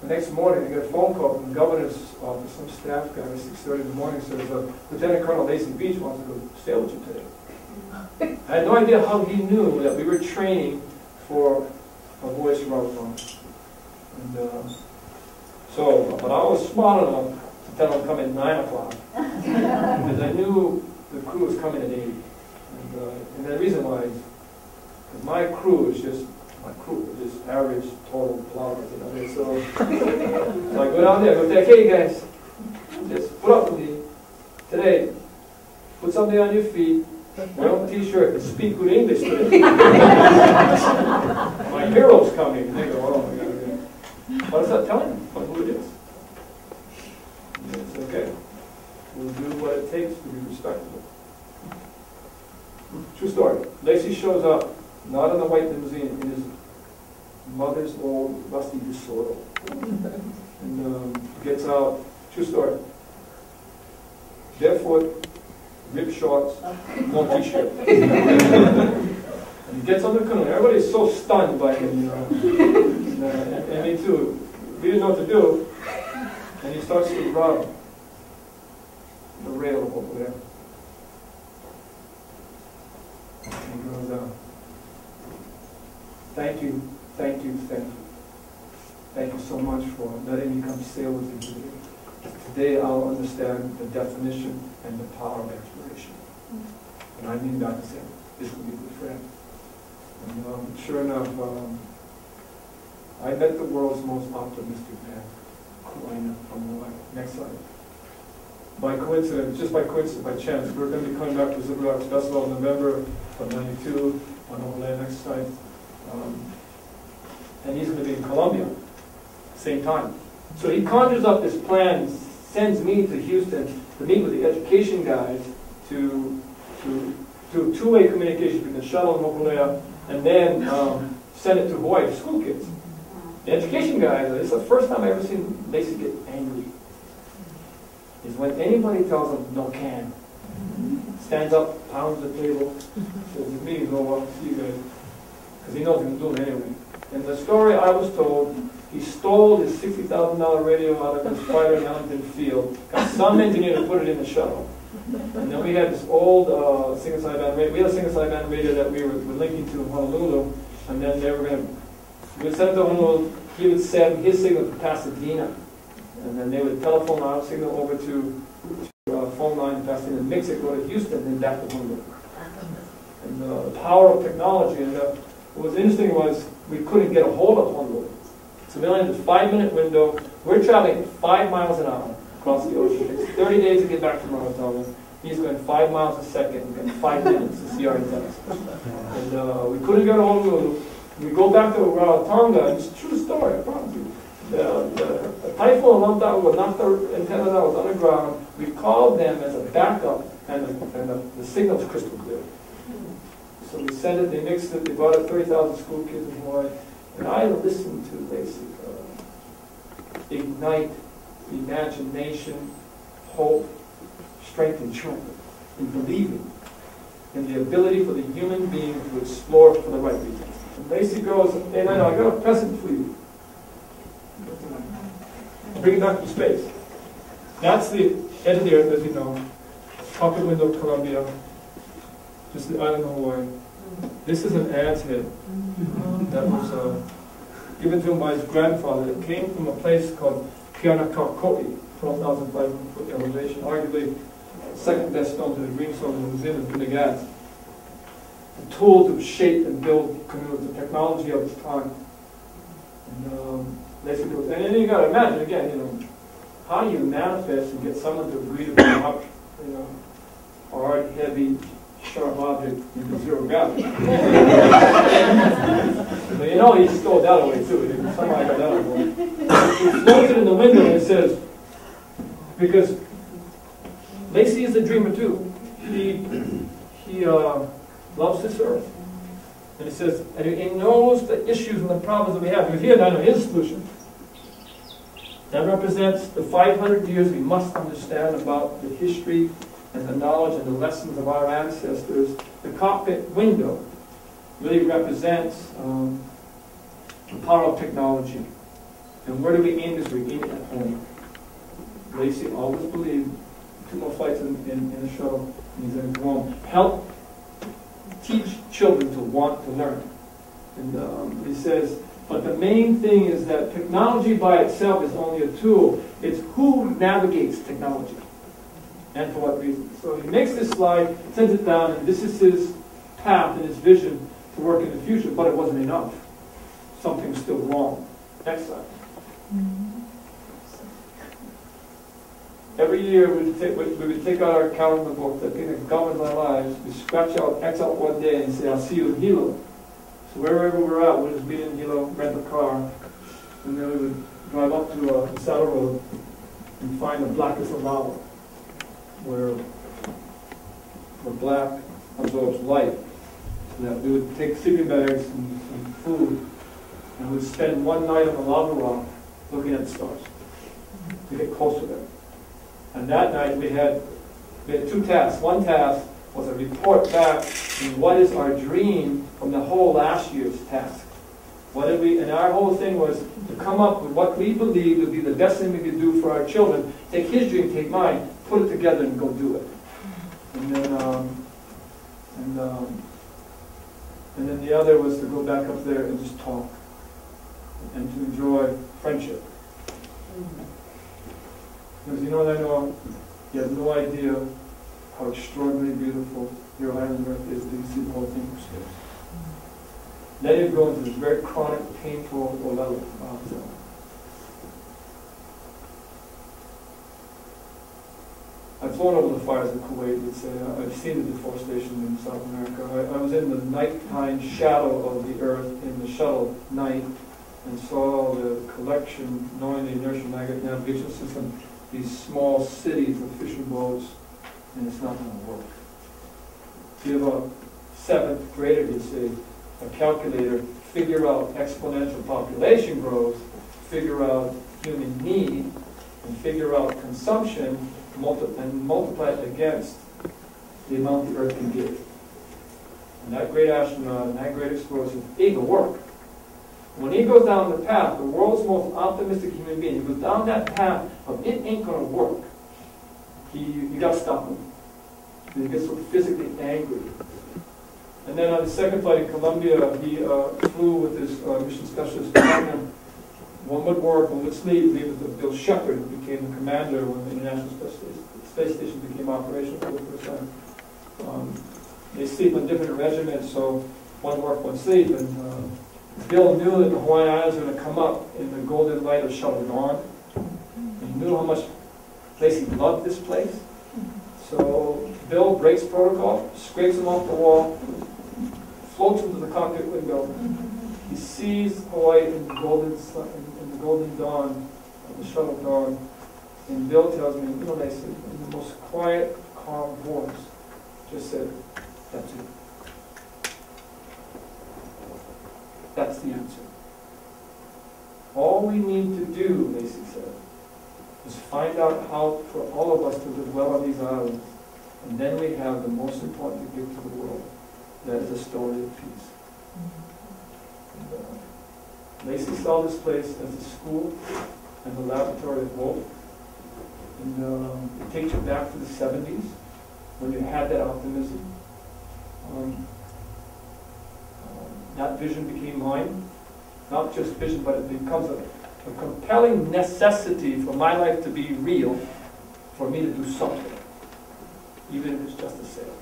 The next morning, I get a phone call from the governor's office, some staff guy at 6:30 in the morning, says, Lieutenant Colonel Lacey Beach wants to go sail with you today. I had no idea how he knew that we were training for a voice route run. And but I was smart enough to tell him to come at 9 o'clock, because I knew the crew was coming at 8. And the reason why is because my crew is just average total plotters, you know. So I go down there, I go, hey guys, just put up with me today. Put something on your feet, wear a t-shirt, and speak good English today. My hero's coming. And they go, oh my God. What is that telling them? Who it is? And it's okay. We'll do what it takes to be respectable. True story. Lacey shows up, not in the white limousine, in his mother's old rusty DeSoto. And gets out, true story. Barefoot, ripped shorts, no t-shirt. And he gets on the canoe. Everybody's so stunned by him, you know. And me too. We didn't know what to do. And he starts to rub the rail over there. And he goes, thank you, thank you, thank you. Thank you so much for letting me come sail with you today. Today I'll understand the definition and the power of exploration. And I mean that to say, this will be a good friend. And sure enough, I met the world's most optimistic man, from Hawaii. Next slide. By coincidence, just by coincidence, by chance, we're going to be coming back to the Liberal Arts Festival in November of '92 on Hawaii next slide. And he's going to be in Colombia, same time. So he conjures up this plan, sends me to Houston to meet with the education guys to do two-way communication between the shuttle and Mokulea, and then send it to Hawaii to school kids. The education guys, it's the first time I've ever seen Lacey get angry. Is when anybody tells him no can. Stands up, pounds the table, says, the meeting's over, see you guys. Because he knows he can do it anyway. In the story I was told, he stole his $60,000 radio out of his fighter in Ellington Field, got some engineer to put it in the shuttle. And then we had this old single-sideband radio. We had a single-sideband radio that we were linking to in Honolulu, and then they were going to, we would send it to Honolulu, he would send his signal to Pasadena, and then they would telephone our signal over to phone line in Pasadena, and mix it, go to Houston, and then back to Honolulu. And the power of technology, and what was interesting was we couldn't get a hold of Honolulu. So we only had this 5-minute window. We're traveling 5 miles an hour across the ocean. It takes 30 days to get back to Rarotonga. He's going 5 miles a second and getting 5 minutes to see our antennas. And we couldn't get a hold of Honolulu. We go back to Rarotonga, and it's a true story, I promise you. The typhoon knocked the antennas out, was underground. We called them as a backup, and the signal's crystal clear. So we sent it, they mixed it, they brought up 30,000 school kids in Hawaii. And I listened to basically ignite imagination, hope, strength, and truth in believing in the ability for the human being to explore for the right reasons. And Lacey goes, hey, I got a present for you. Bring it back to space. That's the edge of the earth, as you know. Pocket window of Colombia, just the island of Hawaii. This is an adze head that was given to him by his grandfather. It came from a place called Kianakauko'i, 12,500 foot elevation, arguably the second best stone to the green stone in the museum has been the adze. The tool to shape and build canoes, the technology of its time. And and then you got to imagine again, you know, how do you manifest and get someone to agree to come up, you know, a hard, heavy, sharp object into zero gravity? But you know, he stole that away too. Somebody got that away. He floats it in the window and it says, because Lacey is a dreamer too. He loves this earth. And he says, and he knows the issues and the problems that we have. Because here, I know his solution. That represents the 500 years we must understand about the history and the knowledge and the lessons of our ancestors. The cockpit window really represents the power of technology. And where do we aim this? We aim it at home. Lacey always believed 2 more flights in the shuttle, and he's going to go home. Help teach children to want to learn. And he says, but the main thing is that technology by itself is only a tool. It's who navigates technology and for what reason. So he makes this slide, sends it down, and this is his path and his vision to work in the future, but it wasn't enough. Something's still wrong. Next slide. Every year we would take out our calendar book, that thing that governs our lives, we scratch out, X out one day and say, I'll see you in Hilo. So wherever we're at, we'd just be in Hilo, rent a car, and then we would drive up to a saddle road and find the blackest of lava, where black absorbs light. So that we would take sleeping bags and some food, and we'd spend one night on the lava rock looking at the stars to get close to them. And that night we had 2 tasks. One task was a report back on what is our dream from the whole last year's task. What did we? And our whole thing was to come up with what we believe would be the best thing we could do for our children. Take his dream, take mine, put it together, and go do it. And then the other was to go back up there and just talk and to enjoy friendship. Because you know what I know, you have no idea how extraordinarily beautiful your island Earth is until you see the whole thing from space. Then you go into this very chronic, painful level. I've flown over the fires of Kuwait. I've seen the deforestation in South America. I was in the nighttime shadow of the Earth in the shuttle night and saw the collection, knowing the inertial navigation system, these small cities of fishing boats, and it's not going to work. If you have a 7th grader, you say, a calculator, figure out exponential population growth, figure out human need, and figure out consumption, and multiply it against the amount the Earth can give. And that great astronaut and that great explorer says, it'll work. When he goes down the path, the world's most optimistic human being, he goes down that path of it ain't going to work. You got to stop him. He gets so physically angry. And then on the second flight in Colombia, he flew with his mission specialist partner. One would work, one would sleep. He was Bill Shepard, who became the commander when the International Space Station became operational for the first time. They sleep on different regiments, so one work, one sleep. And Bill knew that the Hawaiian Islands were going to come up in the golden light of Shuttle Dawn. He knew how much Lacey loved this place. So Bill breaks protocol, scrapes him off the wall, floats into the cockpit window. He sees Hawaii in the golden dawn of the Shuttle Dawn. And Bill tells me, you know, Lacey, in the most quiet, calm voice, just said, that's it. That's the answer. All we need to do, Lacey said, is find out how for all of us to live well on these islands. And then we have the most important gift to the world. That is a story of peace. Lacey saw this place as a school and a laboratory of hope. And it takes you back to the 70s when you had that optimism. That vision became mine. Not just vision, but it becomes a compelling necessity for my life to be real, for me to do something, even if it's just a sale.